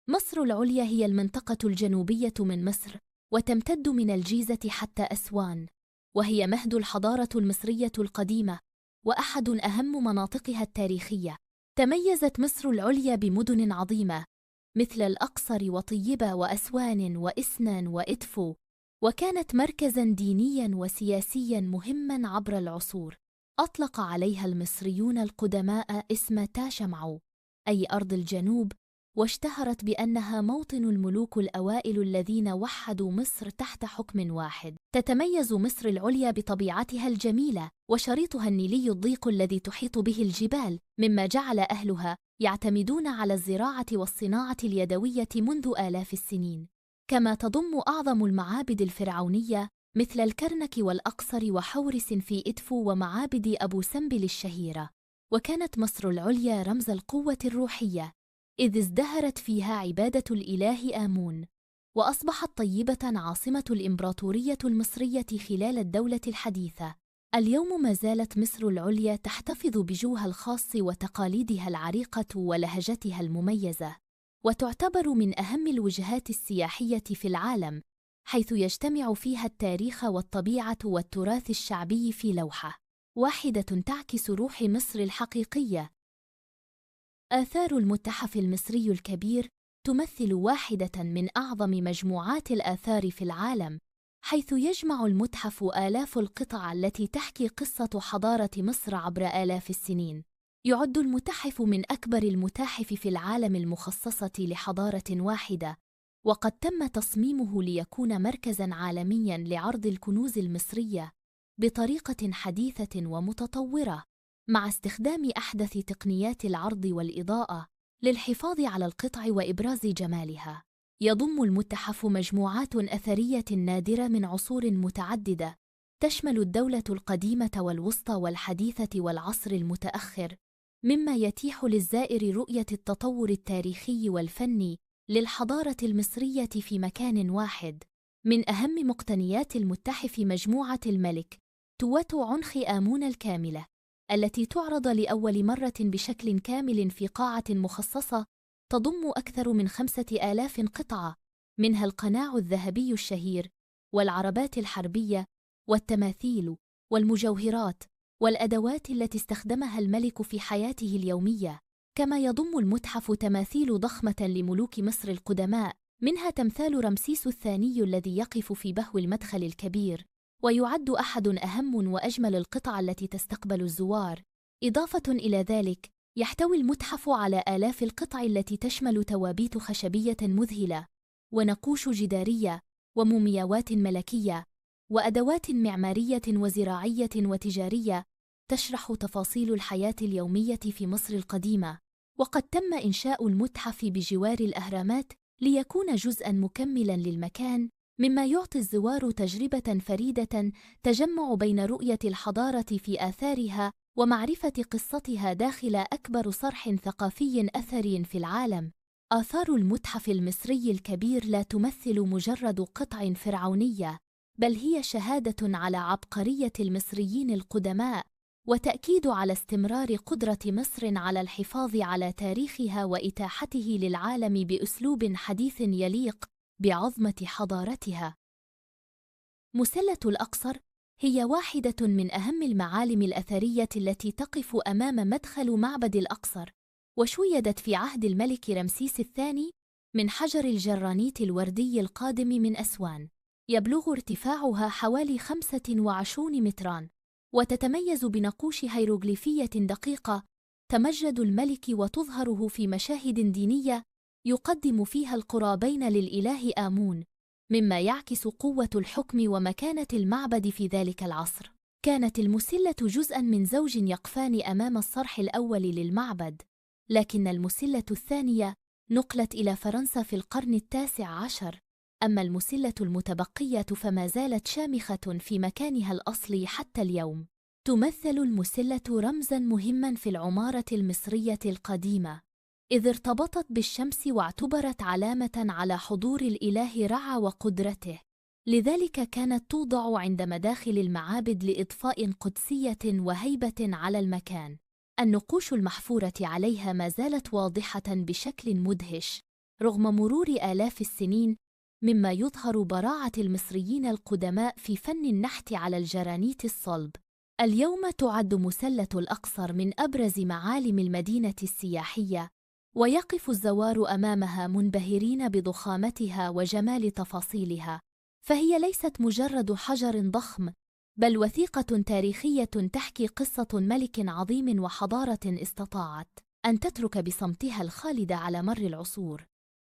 مصر العليا هي المنطقة الجنوبية من مصر، وتمتد من الجيزة حتى أسوان، وهي مهد الحضارة المصرية القديمة وأحد أهم مناطقها التاريخية. تميزت مصر العليا بمدن عظيمة مثل الأقصر وطيبة وأسوان وإسنان وإدفو، وكانت مركزاً دينياً وسياسياً مهماً عبر العصور. أطلق عليها المصريون القدماء اسم تاشمعو، أي أرض الجنوب، واشتهرت بأنها موطن الملوك الأوائل الذين وحدوا مصر تحت حكم واحد. تتميز مصر العليا بطبيعتها الجميلة وشريطها النيلي الضيق الذي تحيط به الجبال، مما جعل أهلها يعتمدون على الزراعة والصناعة اليدوية منذ آلاف السنين. كما تضم أعظم المعابد الفرعونية مثل الكرنك والأقصر وحورس في إدفو ومعابد أبو سمبل الشهيرة. وكانت مصر العليا رمز القوة الروحية، إذ ازدهرت فيها عبادة الإله آمون، وأصبحت طيبة عاصمة الإمبراطورية المصرية خلال الدولة الحديثة. اليوم ما زالت مصر العليا تحتفظ بجوها الخاص وتقاليدها العريقة ولهجتها المميزة، وتعتبر من أهم الوجهات السياحية في العالم، حيث يجتمع فيها التاريخ والطبيعة والتراث الشعبي في لوحة واحدة تعكس روح مصر الحقيقية. آثار المتحف المصري الكبير تمثل واحدة من أعظم مجموعات الآثار في العالم، حيث يجمع المتحف آلاف القطع التي تحكي قصة حضارة مصر عبر آلاف السنين. يعد المتحف من أكبر المتاحف في العالم المخصصة لحضارة واحدة، وقد تم تصميمه ليكون مركزاً عالمياً لعرض الكنوز المصرية بطريقة حديثة ومتطورة، مع استخدام أحدث تقنيات العرض والإضاءة للحفاظ على القطع وإبراز جمالها. يضم المتحف مجموعات أثرية نادرة من عصور متعددة، تشمل الدولة القديمة والوسطى والحديثة والعصر المتأخر، مما يتيح للزائر رؤية التطور التاريخي والفني للحضارة المصرية في مكان واحد. من أهم مقتنيات المتحف مجموعة الملك تواتو عنخ آمون الكاملة، التي تعرض لأول مرة بشكل كامل في قاعة مخصصة تضم أكثر من 5000 قطعة، منها القناع الذهبي الشهير والعربات الحربية والتماثيل والمجوهرات والأدوات التي استخدمها الملك في حياته اليومية. كما يضم المتحف تماثيل ضخمة لملوك مصر القدماء، منها تمثال رمسيس الثاني الذي يقف في بهو المدخل الكبير، ويعد أحد أهم وأجمل القطع التي تستقبل الزوار. إضافة إلى ذلك، يحتوي المتحف على آلاف القطع التي تشمل توابيت خشبية مذهلة، ونقوش جدارية، ومومياوات ملكية، وأدوات معمارية وزراعية وتجارية تشرح تفاصيل الحياة اليومية في مصر القديمة. وقد تم إنشاء المتحف بجوار الأهرامات ليكون جزءاً مكملاً للمكان، مما يعطي الزوار تجربة فريدة تجمع بين رؤية الحضارة في آثارها ومعرفة قصتها داخل أكبر صرح ثقافي أثري في العالم. آثار المتحف المصري الكبير لا تمثل مجرد قطع فرعونية، بل هي شهادة على عبقرية المصريين القدماء، وتأكيد على استمرار قدرة مصر على الحفاظ على تاريخها وإتاحته للعالم بأسلوب حديث يليق بعظمة حضارتها. مسلة الأقصر هي واحدة من أهم المعالم الأثرية التي تقف أمام مدخل معبد الأقصر، وشيدت في عهد الملك رمسيس الثاني من حجر الجرانيت الوردي القادم من أسوان، يبلغ ارتفاعها حوالي 25 متراً، وتتميز بنقوش هيروغليفية دقيقة تمجد الملك وتظهره في مشاهد دينية يقدم فيها القرابين للإله آمون، مما يعكس قوة الحكم ومكانة المعبد في ذلك العصر. كانت المسلة جزءاً من زوج يقفان أمام الصرح الأول للمعبد، لكن المسلة الثانية نقلت إلى فرنسا في القرن التاسع عشر، أما المسلة المتبقية فما زالت شامخة في مكانها الأصلي حتى اليوم. تمثل المسلة رمزاً مهماً في العمارة المصرية القديمة، إذ ارتبطت بالشمس واعتبرت علامة على حضور الإله رع وقدرته، لذلك كانت توضع عند مداخل المعابد لإضفاء قدسية وهيبة على المكان. النقوش المحفورة عليها ما زالت واضحة بشكل مدهش، رغم مرور آلاف السنين، مما يظهر براعة المصريين القدماء في فن النحت على الجرانيت الصلب. اليوم تعد مسلة الأقصر من أبرز معالم المدينة السياحية، ويقف الزوار أمامها منبهرين بضخامتها وجمال تفاصيلها، فهي ليست مجرد حجر ضخم، بل وثيقة تاريخية تحكي قصة ملك عظيم وحضارة استطاعت أن تترك بصمتها الخالد على مر العصور.